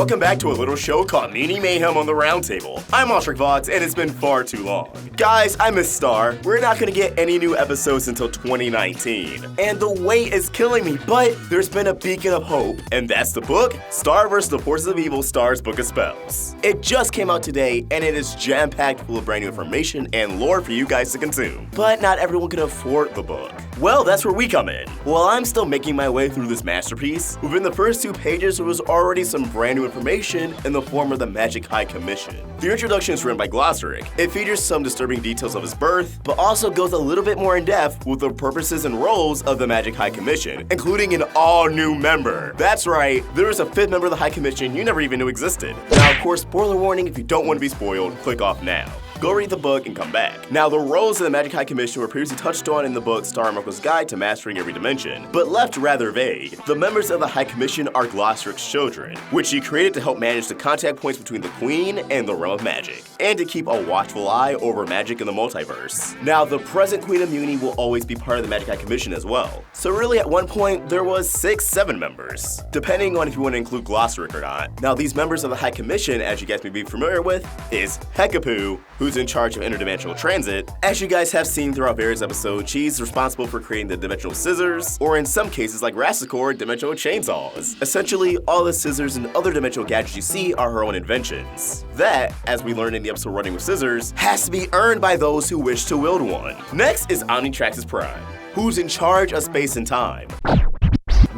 welcome back to a little show called Mewni Mayhem on the Roundtable. I'm AwestruckVox, and it's been far too long. Guys, I miss Star. We're not gonna get any new episodes until 2019. And the wait is killing me, but there's been a beacon of hope, and that's the book, Star vs. the Forces of Evil, Star's Book of Spells. It just came out today, and it is jam-packed full of brand new information and lore for you guys to consume. But not everyone can afford the book. Well, that's where we come in. While I'm still making my way through this masterpiece, within the first 2 pages there was already some brand new information in the form of the Magic High Commission. The introduction is written by Glossaric. It features some disturbing details of his birth, but also goes a little bit more in depth with the purposes and roles of the Magic High Commission, including an all-new member. That's right, there is a 5th member of the High Commission you never even knew existed. Now, of course, spoiler warning, if you don't want to be spoiled, click off now. Go read the book and come back. Now, the roles of the Magic High Commission were previously touched on in the book Star and Marco's Guide to Mastering Every Dimension, but left rather vague. The members of the High Commission are Glossaric's children, which he created to help manage the contact points between the Queen and the realm of magic, and to keep a watchful eye over magic in the multiverse. Now, the present Queen of Mewni will always be part of the Magic High Commission as well. So really, at one point, there was 6, 7 members, depending on if you want to include Glossaric or not. Now, these members of the High Commission, as you guys may be familiar with, is Heckapoo, who's in charge of interdimensional transit. As you guys have seen throughout various episodes, she's responsible for creating the dimensional scissors, or in some cases like Zakuro, dimensional chainsaws. Essentially, all the scissors and other dimensional gadgets you see are her own inventions. That, as we learned in the episode Running with Scissors, has to be earned by those who wish to wield one. Next is Omnitraxus Prime, who's in charge of space and time.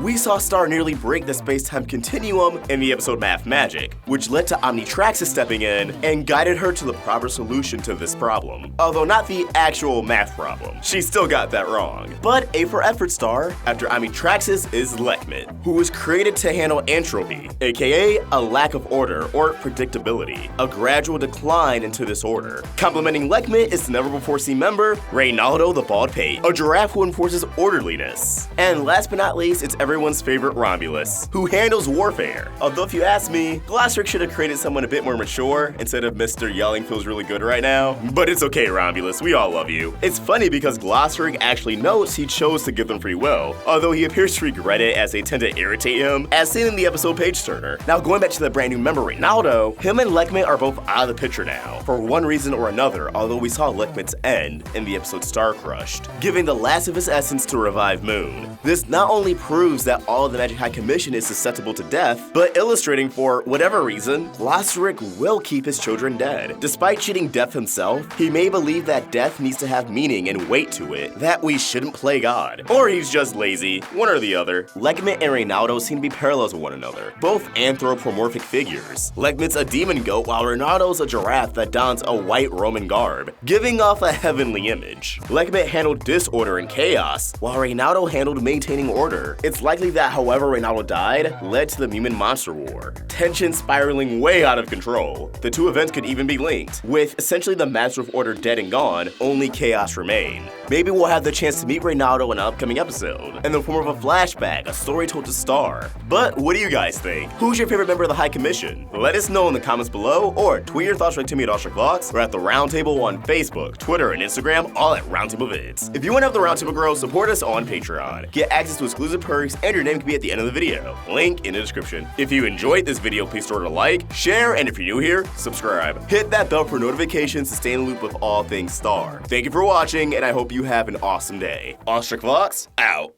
We saw Star nearly break the space-time continuum in the episode Math Magic, which led to Omnitraxus stepping in and guided her to the proper solution to this problem. Although not the actual math problem. She still got that wrong. But A for effort, Star. After Omnitraxus is Lekmet, who was created to handle entropy, aka a lack of order or predictability, a gradual decline into disorder. Complementing Lekmet is the never-before-seen member, Reynaldo the Bald Pate, a giraffe who enforces orderliness. And last but not least, it's everyone's favorite Rhombulus, who handles warfare. Although if you ask me, Glossaric should have created someone a bit more mature instead of Mr. Yelling feels really good right now. But it's okay, Rhombulus, we all love you. It's funny because Glossaric actually notes he chose to give them free will, although he appears to regret it as they tend to irritate him, as seen in the episode Page Turner. Now going back to the brand new member Reynaldo, him and Lekmet are both out of the picture now, for one reason or another, although we saw Lekmet's end in the episode Star Crushed, giving the last of his essence to revive Moon. This not only proves that all of the Magic High Commission is susceptible to death, but illustrating for whatever reason, Glossaric will keep his children dead. Despite cheating death himself, he may believe that death needs to have meaning and weight to it, that we shouldn't play God. Or he's just lazy, one or the other. Lekmet and Reynaldo seem to be parallels with one another, both anthropomorphic figures. Lekmet's a demon goat, while Reynaldo's a giraffe that dons a white Roman garb, giving off a heavenly image. Lekmet handled disorder and chaos, while Reynaldo handled maintaining order. It's likely that however Reynaldo died led to the Mewni Monster War, tension spiraling way out of control. The 2 events could even be linked, with essentially the Master of Order dead and gone, only chaos remain. Maybe we'll have the chance to meet Reynaldo in an upcoming episode, in the form of a flashback, a story told to Star. But what do you guys think? Who's your favorite member of the High Commission? Let us know in the comments below, or tweet your thoughts right to me at AwestruckVox, or at the Roundtable on Facebook, Twitter, and Instagram, all at Roundtable Vids. If you want to help the Roundtable grow, support us on Patreon. Get access to exclusive perks, and your name can be at the end of the video. Link in the description. If you enjoyed this video, please throw it a like, share, and if you're new here, subscribe. Hit that bell for notifications to stay in the loop with all things Star. Thank you for watching, and I hope you have an awesome day. AwestruckVox, out.